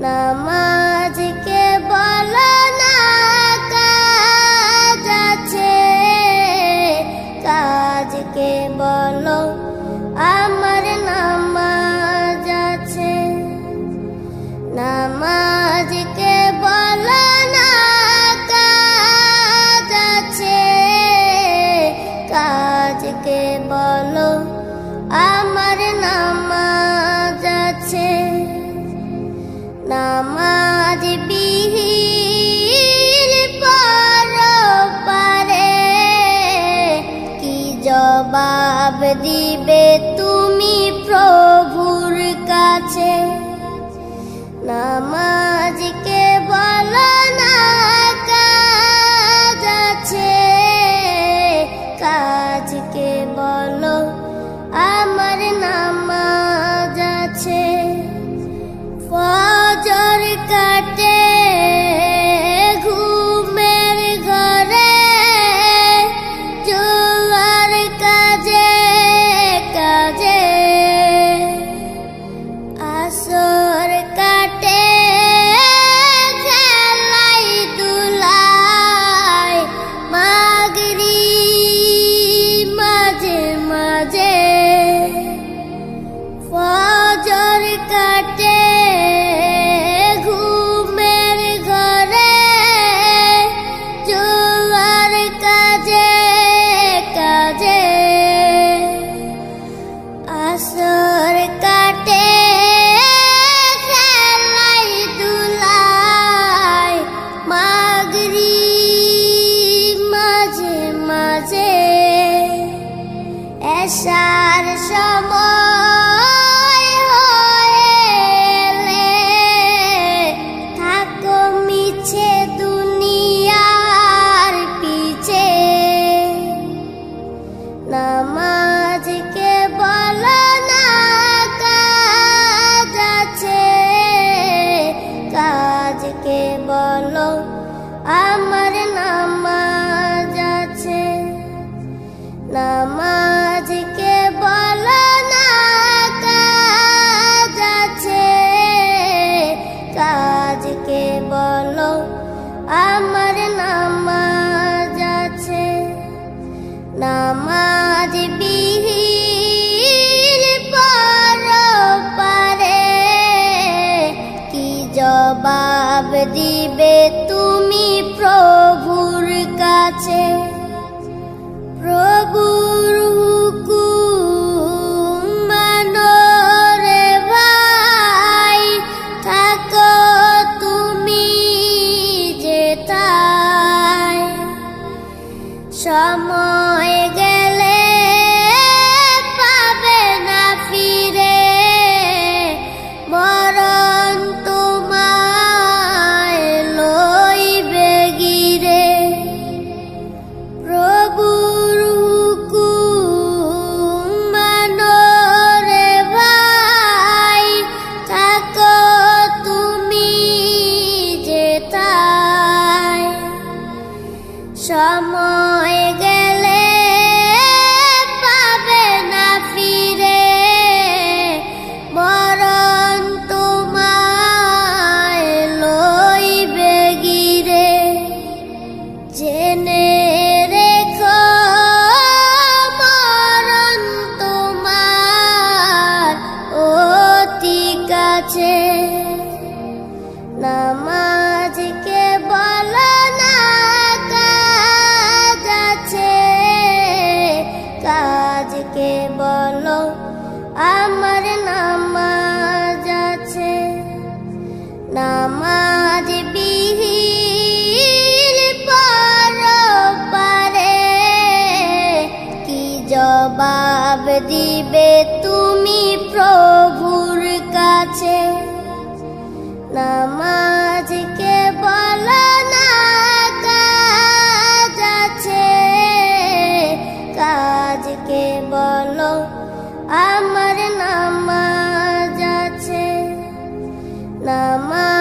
নামাজকে বলো না কাজ আছে, কাজকে বলো আমার নামাজ আছে। নামাজকে বলো না কাজ আছে, কাজকে বলো আমার নামাজ আছে। নামাজ বিহীন পরপারে কি জবাব দিবে তুমি প্রভুর কাছে। নামাজকে বলো না কাজ আছে, কাজকে বলো আমার নামাজ আছে। ফজর কাটে ঘুমের ঘরে, জোয়ার কাজে কাজে। আসর কাটে খেলাই দুলাই, মাগরিব মাঝে মাঝে। ফজর কাটে ঘুমের ঘরে, জোয়ার কাজে কাজে। আসর কাটে খেলাই দুলাই, মাগরিব মাঝে মাঝে। এশার সময় হলে থাকো মিছে দুনিয়ার পিছে। নামাজকে বলো না কাজ আছে, কাজকে বলো আমার নামাজ আছে। নামাজকে বলো না কাজ আছে, কাজকে বলো আমার নামাজ আছে। নামাজ বিহীন পরপারে কি জবাব দিবে তুমি প্রভুর কাছে। প্রভুর হুকুম মানো রে ভাই, থাকো তুমি যেথায়। সময় গেলে পাবে না ফিরে, মরণ তোমায় লইবে গিরে। প্রভুর হুকুম মানো রে ভাই, থাকো তুমি যেথায়। সময় গেলে পাবে না ফিরে, মরণ তোমায় লইবে গিরে। জেনে রেখো মরণ তোমার অতি কাছে। নামাজকে বলো না কাজ আছে, কাজকে বলো আমার নামাজ আছে। নামাজ বিহীন পরপারে কি জবাব দিবে তুমি প্রভুর কাছে। নামাজকে বলো না কাজ আছে, কাজকে বলো আমার নামাজ আছে। নামাজ